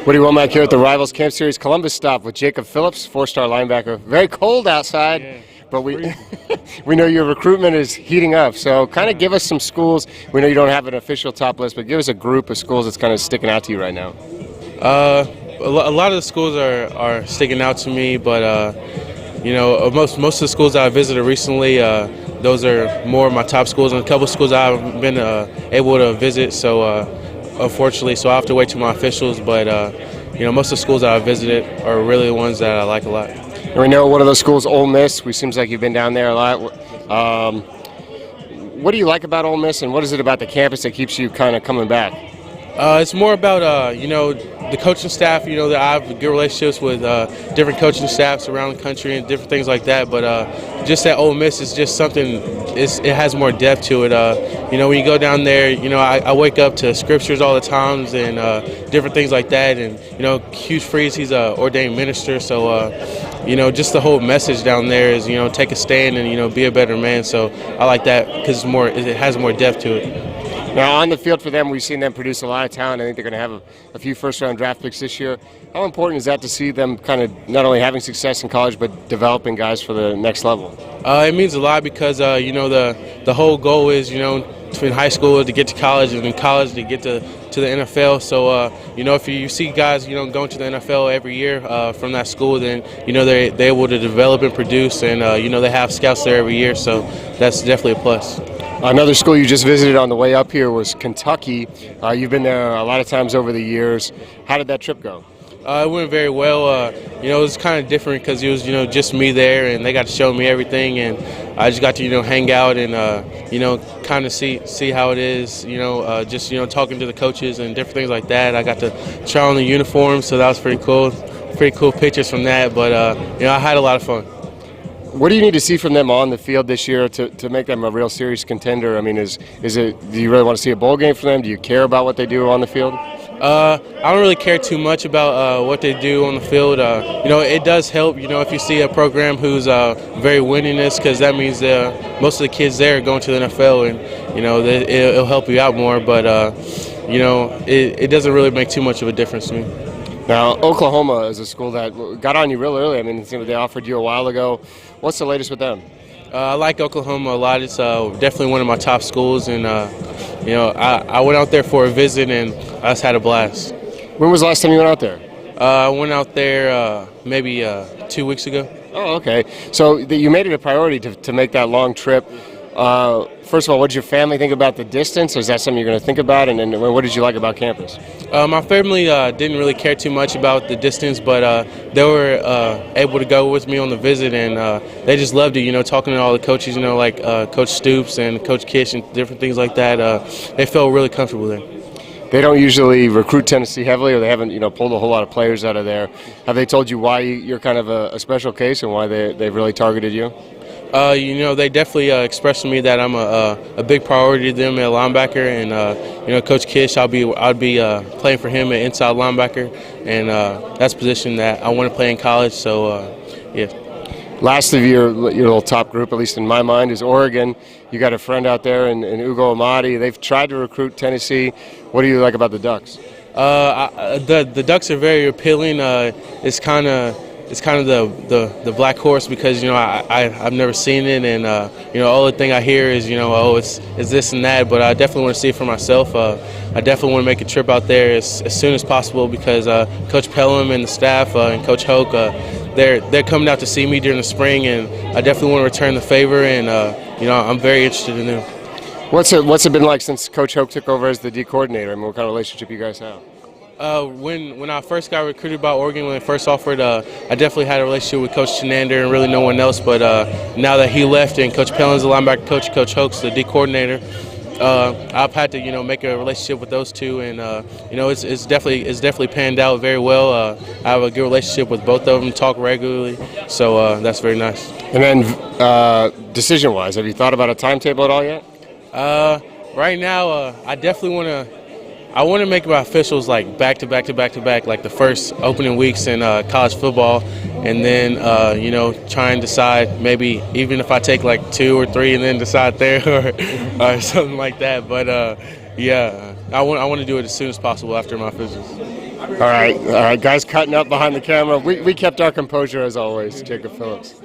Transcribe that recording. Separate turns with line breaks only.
Woody Wommack here at the Rivals Camp Series Columbus stop with Jacob Phillips, four-star linebacker. Very cold outside, but we we know your recruitment is heating up. So kind of give us some schools. We know you don't have an official top list, but give us a group of schools that's kind of sticking out to you right now.
A lot of the schools are sticking out to me, but most of the schools that I visited recently, those are more of my top schools, and a couple of schools I haven't been able to visit. So. Unfortunately, so I have to wait till my officials, but most of the schools that I visited are really the ones that I like a lot.
And we know one of those schools, Ole Miss. We seems like you've been down there a lot. What do you like about Ole Miss, and what is it about the campus that keeps you kind of coming back?
It's more about the coaching staff. That I have good relationships with different coaching staffs around the country and different things like that. But just at Ole Miss is just something. It has more depth to it. When you go down there, I wake up to scriptures all the times and different things like that. And Hugh Freeze, he's an ordained minister, so just the whole message down there is take a stand and be a better man. So I like that because it has more depth to it.
Now, on the field for them, we've seen them produce a lot of talent. I think they're going to have a few first-round draft picks this year. How important is that to see them kind of not only having success in college, but developing guys for the next level?
It means a lot because, the whole goal is, in high school to get to college and in college to get to the NFL. So, if you see guys, going to the NFL every year from that school, then, they're able to develop and produce, and, they have scouts there every year. So that's definitely a plus.
Another school you just visited on the way up here was Kentucky. You've been there a lot of times over the years. How did that trip go?
It went very well. It was kind of different because it was, just me there, and they got to show me everything, and I just got to, hang out and, kind of see how it is, just, talking to the coaches and different things like that. I got to try on the uniform, so that was pretty cool. Pretty cool pictures from that, but, I had a lot of fun.
What do you need to see from them on the field this year to make them a real serious contender? I mean, do you really want to see a bowl game for them? Do you care about what they do on the field?
I don't really care too much about what they do on the field. It does help, if you see a program who's very winningest, because that means most of the kids there are going to the NFL, and, it'll help you out more. But, it doesn't really make too much of a difference to me.
Now, Oklahoma is a school that got on you real early. I mean, they offered you a while ago. What's the latest with them?
I like Oklahoma a lot. It's definitely one of my top schools, and I went out there for a visit, and I just had a blast.
When was the last time you went out there?
I went out there maybe 2 weeks ago.
Oh, okay. So you made it a priority to make that long trip. First of all, what did your family think about the distance? Is that something you're going to think about? And then what did you like about campus?
My family didn't really care too much about the distance, but they were able to go with me on the visit, and they just loved it, talking to all the coaches, like Coach Stoops and Coach Kish and different things like that. They felt really comfortable there.
They don't usually recruit Tennessee heavily, or they haven't, pulled a whole lot of players out of there. Have they told you why you're kind of a special case and why they've really targeted you?
They definitely expressed to me that I'm a big priority to them at linebacker, and Coach Kish, I'd be playing for him at inside linebacker, and that's a position that I want to play in college. So, yeah.
Last of your little top group, at least in my mind, is Oregon. You got a friend out there in Ugo Amadi. They've tried to recruit Tennessee. What do you like about the Ducks?
The Ducks are very appealing. It's kind of the black horse because I've never seen it, and all the thing I hear is it's this and that, but I definitely want to see it for myself. I definitely want to make a trip out there as soon as possible because Coach Pelham and the staff and Coach Hoke, they're coming out to see me during the spring, and I definitely want to return the favor, and I'm very interested in them.
What's it been like since Coach Hoke took over as the D coordinator? I mean, what kind of relationship you guys have?
When I first got recruited by Oregon, when they first offered, I definitely had a relationship with Coach Chenander and really no one else. But now that he left and Coach Pelham's the linebacker coach, Coach Hoke's the D coordinator, I've had to make a relationship with those two, and it's definitely panned out very well. I have a good relationship with both of them, talk regularly, so that's very nice.
And then decision-wise, have you thought about a timetable at all yet?
Right now, I definitely want to make my officials like back to back, like the first opening weeks in college football, and then try and decide maybe even if I take like 2 or 3 and then decide there or something like that. But yeah, I want to do it as soon as possible after my officials.
All right, guys cutting up behind the camera. We kept our composure as always, Jacob Phillips.